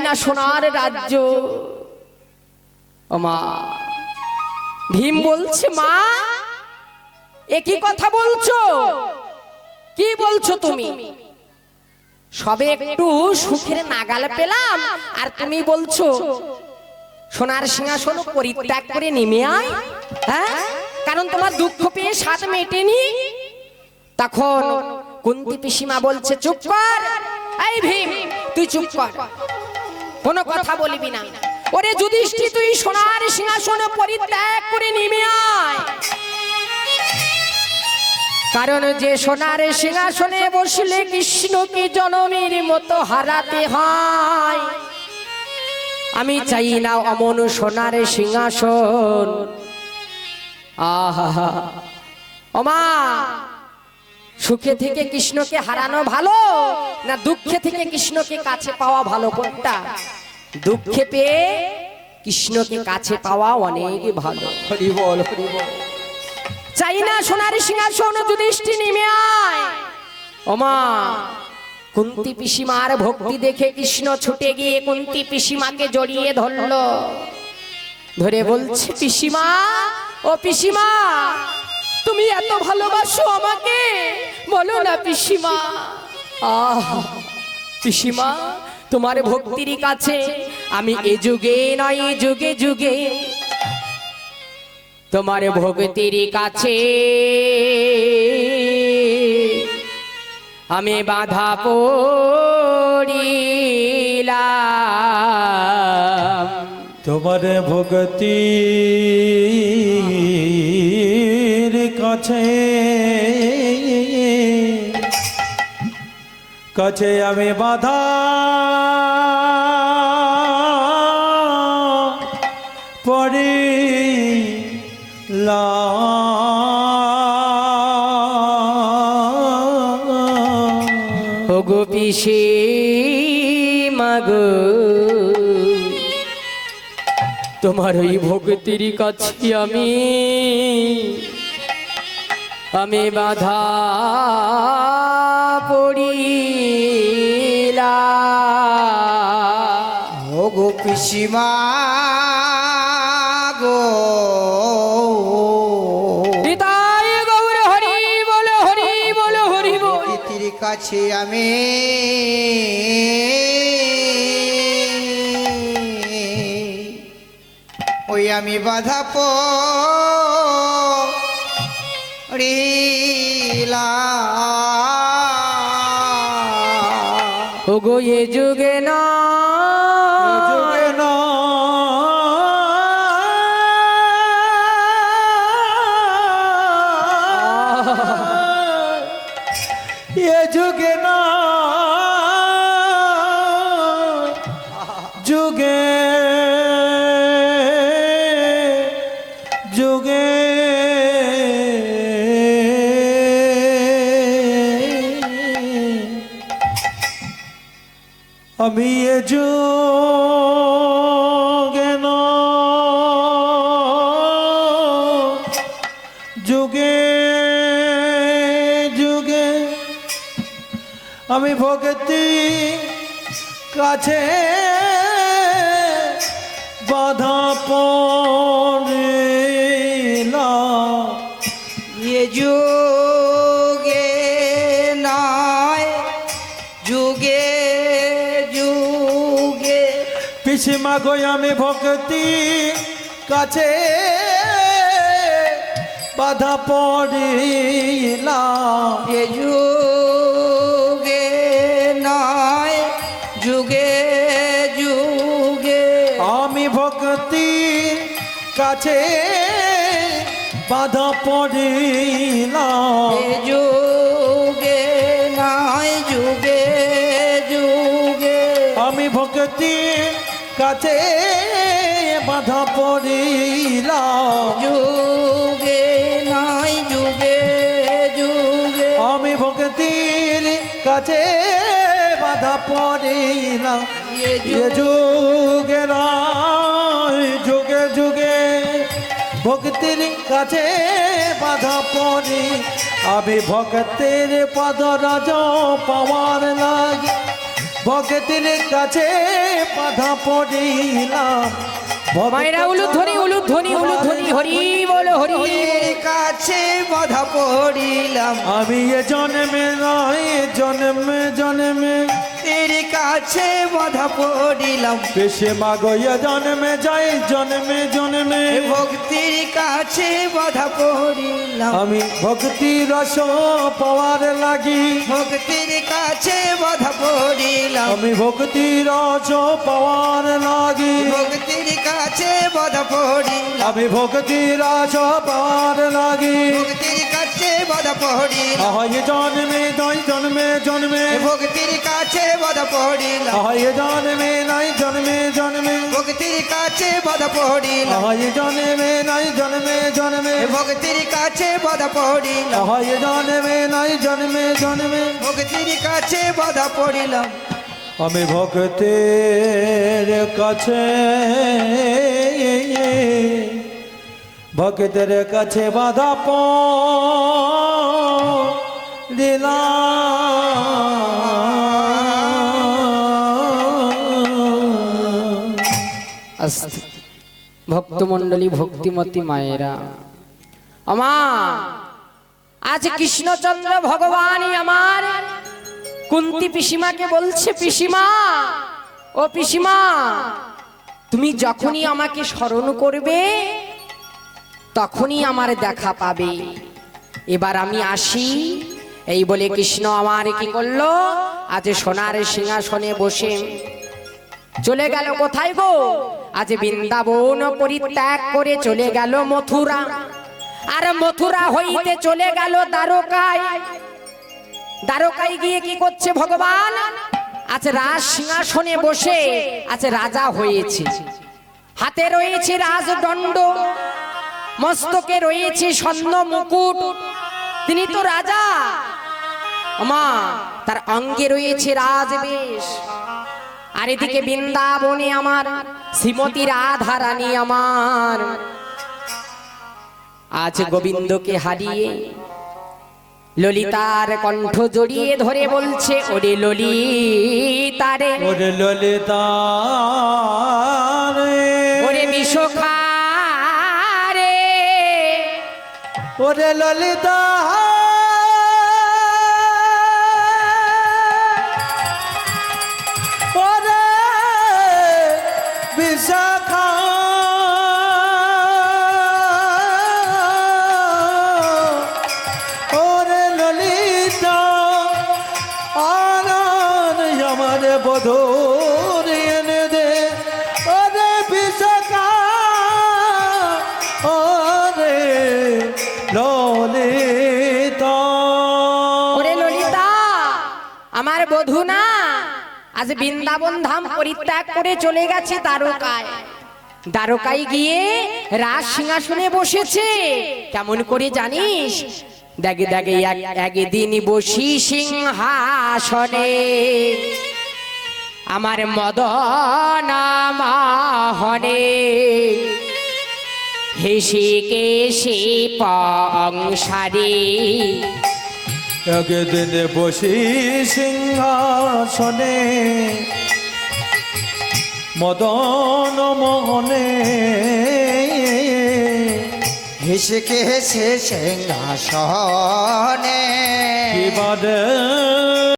না সোনার রাজ্য। ও মা, ভীম বলছে মা একই কথা বলছো? কি বলছো তুমি? সবে একটু সুখের নাগাল পেলাম আর তুমি বলছো সোনার সিংহাসন পরিত্যাগ করে নেমে আয়। হ্যাঁ, কারণ তোমার দুঃখ পেয়ে স্বাদ মেটেনি। তখন কুন্তী পিসিমা বলছে চুপ কর, এই ভীম তুই চুপ কর, কোনো কথা বলবি না। ওরে যুধিষ্ঠির, তুই সোনার সিংহাসন পরিত্যাগ করে নেমে আয়, কারণ যে সোনার সিংহাসনে বসলে কৃষ্ণকে জনমের মতো হারাতে হয়। আমি চাই না অমন সোনার সিংহাসন। আহা, ওমা, সুখে থেকে কৃষ্ণকে হারানো ভালো না দুঃখে থেকে কৃষ্ণকে কাছে পাওয়া ভালো? কোনটা? দুঃখে পেয়ে কৃষ্ণকে কাছে পাওয়া অনেক ভালো। হরি বল, হরি বল। চাই না সোনার সিংহাসন যুধিষ্ঠির নেমে আয়। ওমা, কুন্তী পিসিমার ভক্তি দেখে কৃষ্ণ ছুটে গিয়ে কুন্তী পিসিমাকে জড়িয়ে ধরলো, ধরে বলছে পিসিমা, ও পিসিমা, তুমি এত ভালোবাসো আমাকে, বলো না পিসিমা। আহ পিসিমা, তোমার ভক্তির কাছে আমি এ যুগে নয় যুগে যুগে তোমার ভক্তির কাছে আমি বাধা পড়িলাম। তোমার ভক্তির কাছে কাছে আমি বাধা পড়িলাম। ওগো পিসিমা গো, তোমার ওই ভক্তির কাছে আমি বাধা পড়িলাম। ওগো পিসিমা গো, নিতাই গৌর হরি বল, হরি বল, হরি বল। ভক্তির কাছে আমি ওই আমি বাধা পড়িলাম। ওগো এ যুগে না যুগে না এ যুগে না যুগে যুগে আমি এ যুগে না যুগে যুগে আমি ভক্তি কাছে বাধা পড়িলাম। এ যুগে নয় যুগে যুগে পিসিমা গো আমি ভক্তি কাছে বাধা পড়িলাম। এ যুগে নয় যুগে যুগে আমি ভক্তি কাছে বাধা পড়িলাম। এ যুগে নয় যুগে যুগে আমি ভক্তি কাছে বাধা পড়িলাম। যুগে নয় যুগে যুগে আমি ভক্তির কাছে বাধা পড়িলাম। এ এ যুগে নয় যুগে যুগে ভক্তির কাছে বাধা পড়ি। আমি ভক্তের পদ রাজ পাওয়ার লাগে ভক্তির কাছে বাধা পড়িলাম মায়েরা উলুধ্বনি উলুধ্বনি উলুধ্বনি হরি বল হরি। ভক্তির কাছে বাধা পড়িলাম, আমি এ জন্মে নয় জন্মে জন্মে এর কাছে বাধা পড়িলাম, পেশে মাগো এ জন্মে যাই জন্মে জন্মে ভক্তির কাছে বাধা পড়িলাম, আমি ভক্তি রস পাওয়ার লাগি ভক্তির কাছে বাধা পড়িলাম, আমি ভক্তি রস পাওয়ার লাগি ভক্তির কাছে বাধা পড়িলাম, আমি ভক্তি রস পাওয়ার লাগি ভক্তির কাছে বাধা পড়িলাম, আহাই জন্মে নয় জন্মে জন্মে ভক্তির কাছে বাধা পড়িলাম, আহাই জন্মে নয় জন্মে জন্মে ভক্তির কাছে বাধা পড়িলাম, আহাই জন্মে নয় জন্মে জন্মে ভক্তির কাছে বাধা পড়িলাম, আহাই জন্মে নয় জন্মে জন্মে ভক্তির কাছে বাধা পড়িলাম, আমি ভক্তের কাছে ভক্তের কাছে বাধা দিলাম। আস্তে। ভক্তমণ্ডলী ভক্তিমতী মায়েরা, আমা আজ কৃষ্ণচন্দ্র ভগবানই আমার কুন্তি পিসিমাকে বলছে, পিসিমা ও পিসিমা, তুমি যখনই আমাকে স্মরণ করবে তখনই আমার দেখা পাবে, এবার আমি আসি। এই বলে কৃষ্ণ আমার কি করলো, আজ সোনার সিংহাসনে বসে চলে গেল কোথায় গো, আজ বৃন্দাবন পরিত্যাগ করে চলে গেল মথুরা, আর মথুরা হইতে চলে গেল দ্বারকায়। দ্বারকায় গিয়ে কি করছে ভগবান, আজ রাজ সিংহাসনে বসে আজ রাজা হয়েছে, হাতে রয়েছে রাজদণ্ড, মস্তকে রয়েছে স্বর্ণ মুকুট, তিনি তো রাজা। মা তার অঙ্গে রয়েছে রাজবেশ, আর এদিকে বৃন্দাবনে আমার শ্রীমতী রাধা রানী আমার আজ গোবিন্দকে হারিয়ে ললিতার কণ্ঠ জড়িয়ে ধরে বলছে, ওরে ললিতারে, ওরে ললিতা রে, ওরে বিশ্বখা রে, ওরে ললিতা ওরে বিশাখা ওরে ললিতা আনন্দ আমার বধূর এনে দে, ওরে বিশাখা ওরে ললিতা। ওরে ললিতা আমার বধূ না, আজ বৃন্দাবন ধাম পরিত্যাগ করে চলে গেছে দ্বারকায়, দ্বারকায় গিয়ে রাজ সিংহাসনে বসেছে। কেমন করে জানিস, দেখে দেখে একদিন বসি সিংহাসনে আমার মদন মোহনে, হেসে কেশে পংসারে, একদিন বসি সিংহাসনে মদন মোহনে, হেসে কে হেসে সিংহাসনে কি বাদে